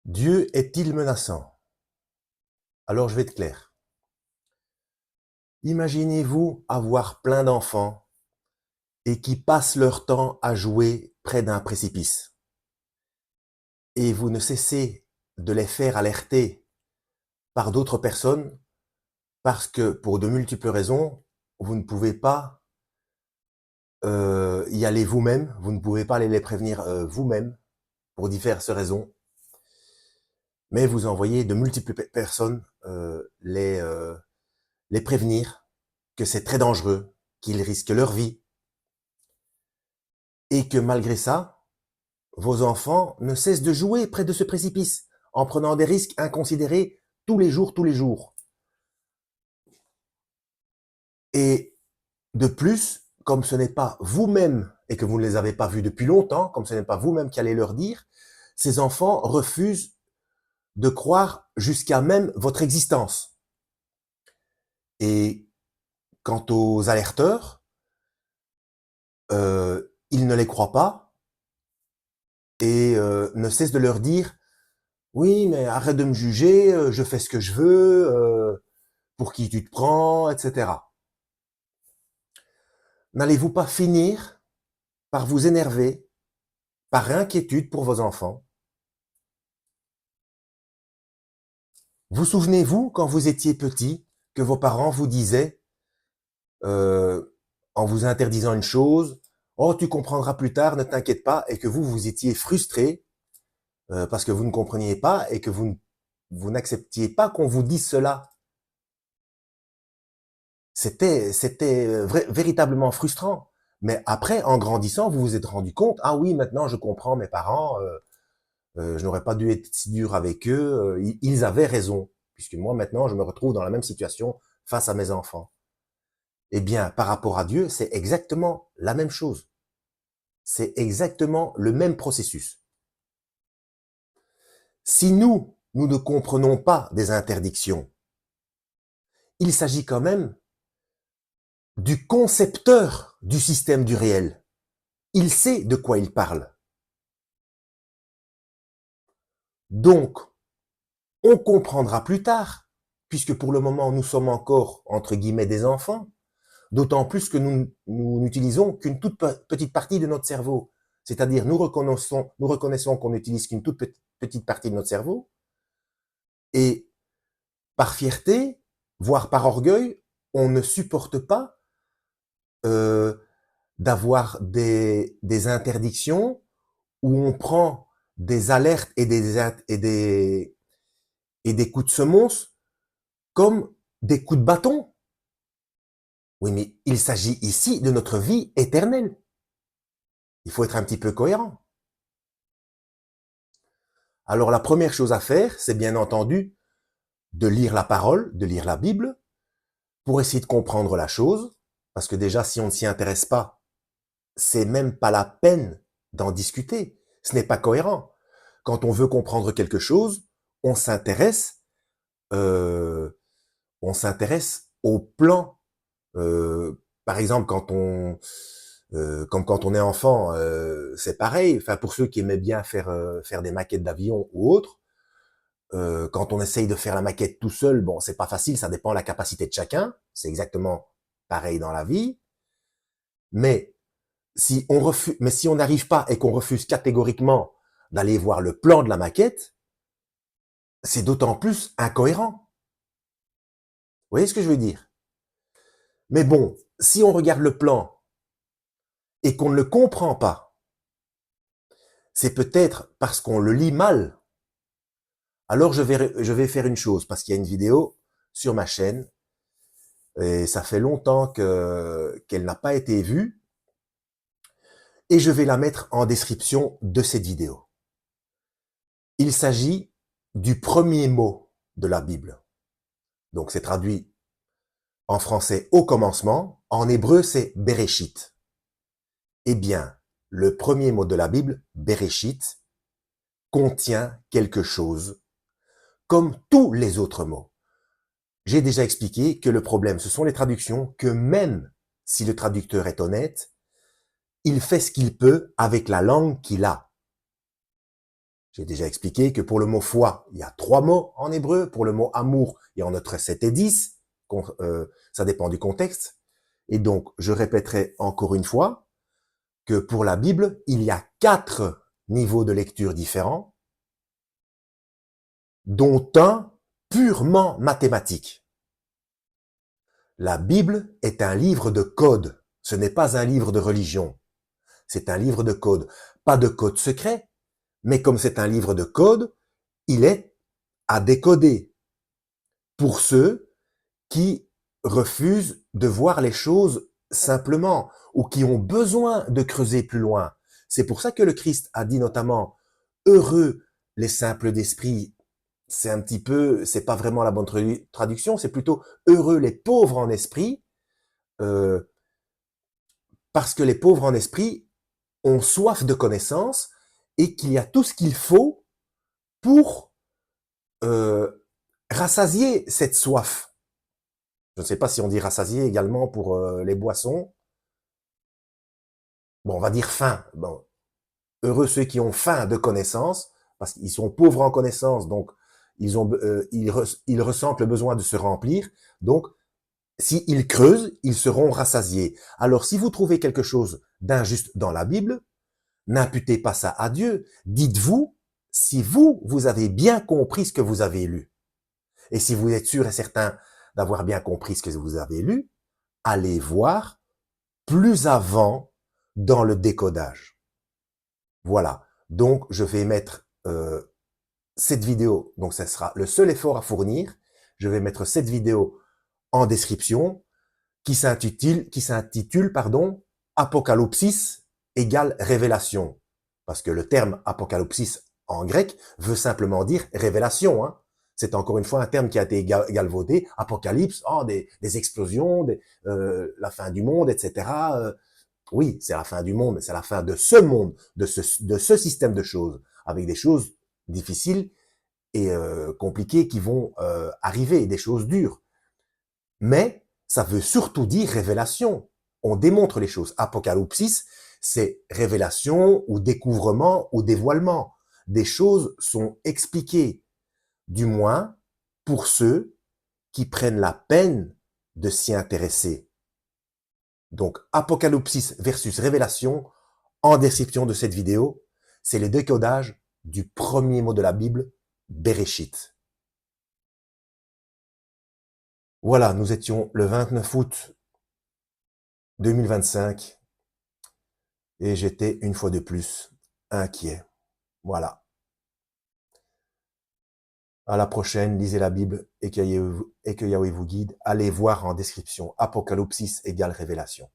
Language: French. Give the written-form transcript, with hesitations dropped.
Dieu est-il menaçant? Alors je vais être clair. Imaginez-vous avoir plein d'enfants et qui passent leur temps à jouer près d'un précipice. Et vous ne cessez de les faire alerter par d'autres personnes parce que pour de multiples raisons, vous ne pouvez pas y aller vous-même, vous ne pouvez pas aller les prévenir vous-même pour diverses raisons, mais vous envoyez de multiples personnes les prévenir que c'est très dangereux, qu'ils risquent leur vie, et que malgré ça, vos enfants ne cessent de jouer près de ce précipice, en prenant des risques inconsidérés tous les jours, tous les jours. Et de plus, comme ce n'est pas vous-même et que vous ne les avez pas vus depuis longtemps, comme ce n'est pas vous-même qui allez leur dire, ces enfants refusent de croire jusqu'à même votre existence. Et quant aux alerteurs, ils ne les croient pas et ne cessent de leur dire « Oui, mais arrête de me juger, je fais ce que je veux, pour qui tu te prends, etc. » N'allez-vous pas finir par vous énerver, par inquiétude pour vos enfants? Vous souvenez-vous, quand vous étiez petit, que vos parents vous disaient, en vous interdisant une chose, « Oh, tu comprendras plus tard, ne t'inquiète pas », et que vous étiez frustré parce que vous ne compreniez pas et que vous n'acceptiez pas qu'on vous dise cela. C'était véritablement frustrant. Mais après, en grandissant, vous vous êtes rendu compte, ah oui, maintenant je comprends mes parents, je n'aurais pas dû être si dur avec eux, ils avaient raison, puisque moi maintenant je me retrouve dans la même situation face à mes enfants. Eh bien, par rapport à Dieu, c'est exactement la même chose. C'est exactement le même processus. Si nous ne comprenons pas des interdictions, il s'agit quand même du concepteur du système du réel. Il sait de quoi il parle. Donc, on comprendra plus tard, puisque pour le moment nous sommes encore, entre guillemets, des enfants, d'autant plus que nous n'utilisons qu'une toute petite partie de notre cerveau. C'est-à-dire, nous reconnaissons qu'on n'utilise qu'une toute petite partie de notre cerveau, et par fierté, voire par orgueil, on ne supporte pas euh, d'avoir des interdictions où on prend des alertes et des coups de semonce comme des coups de bâton. Oui, mais il s'agit ici de notre vie éternelle. Il faut être un petit peu cohérent. Alors la première chose à faire, c'est bien entendu de lire la parole, de lire la Bible, pour essayer de comprendre la chose, parce que déjà, si on ne s'y intéresse pas, c'est même pas la peine d'en discuter. Ce n'est pas cohérent. Quand on veut comprendre quelque chose, on s'intéresse, euh, on s'intéresse au plan. Par exemple, comme quand on est enfant, c'est pareil. Enfin, pour ceux qui aimaient bien faire des maquettes d'avion ou autres, quand on essaye de faire la maquette tout seul, bon, c'est pas facile, ça dépend de la capacité de chacun. C'est exactement pareil dans la vie. Mais si on n'arrive pas et qu'on refuse catégoriquement d'aller voir le plan de la maquette, c'est d'autant plus incohérent. Vous voyez ce que je veux dire? Mais bon, si on regarde le plan et qu'on ne le comprend pas, c'est peut-être parce qu'on le lit mal. Alors je vais faire une chose, parce qu'il y a une vidéo sur ma chaîne, et ça fait longtemps qu'elle n'a pas été vue, et je vais la mettre en description de cette vidéo. Il s'agit du premier mot de la Bible. Donc c'est traduit en français au commencement, en hébreu c'est Bereshit. Eh bien, le premier mot de la Bible, Bereshit, contient quelque chose, comme tous les autres mots. J'ai déjà expliqué que le problème, ce sont les traductions, que même si le traducteur est honnête, il fait ce qu'il peut avec la langue qu'il a. J'ai déjà expliqué que pour le mot foi, il y a 3 mots en hébreu. Pour le mot amour, il y en a entre 7 et 10. Ça dépend du contexte. Et donc, je répéterai encore une fois que pour la Bible, il y a 4 niveaux de lecture différents, dont un purement mathématique. La Bible est un livre de code. Ce n'est pas un livre de religion. C'est un livre de code. Pas de code secret, mais comme c'est un livre de code, il est à décoder pour ceux qui refusent de voir les choses simplement ou qui ont besoin de creuser plus loin. C'est pour ça que le Christ a dit notamment « Heureux les simples d'esprit ». C'est un petit peu, c'est pas vraiment la bonne traduction, c'est plutôt « Heureux les pauvres en esprit euh, », parce que les pauvres en esprit ont soif de connaissance et qu'il y a tout ce qu'il faut pour rassasier cette soif. Je ne sais pas si on dit rassasier également pour les boissons. Bon, on va dire faim. Bon, heureux ceux qui ont faim de connaissances, parce qu'ils sont pauvres en connaissances, donc ils ressentent le besoin de se remplir. Donc, s'ils creusent, ils seront rassasiés. Alors, si vous trouvez quelque chose d'injuste dans la Bible, n'imputez pas ça à Dieu. Dites-vous si vous avez bien compris ce que vous avez lu. Et si vous êtes sûr et certain d'avoir bien compris ce que vous avez lu, allez voir plus avant dans le décodage. Voilà. Donc, je vais mettre cette vidéo. Donc, ça sera le seul effort à fournir. Je vais mettre cette vidéo en description qui s'intitule, Apocalypsis égale révélation. Parce que le terme apocalypsis en grec veut simplement dire révélation. Hein. C'est encore une fois un terme qui a été galvaudé. Apocalypse, des explosions, la fin du monde, etc. Oui, c'est la fin du monde, mais c'est la fin de ce monde, de ce système de choses, avec des choses difficiles et compliquées qui vont arriver, des choses dures. Mais ça veut surtout dire révélation. On démontre les choses. Apocalypsis, c'est révélation ou découvrement ou dévoilement. Des choses sont expliquées, du moins pour ceux qui prennent la peine de s'y intéresser. Donc, Apocalypsis versus révélation, en description de cette vidéo, c'est le décodage du premier mot de la Bible, Bereshit. Voilà, nous étions le 29 août 2025 et j'étais une fois de plus inquiet. Voilà. À la prochaine, lisez la Bible et que Yahweh vous guide. Allez voir en description Apocalypsis égale révélation.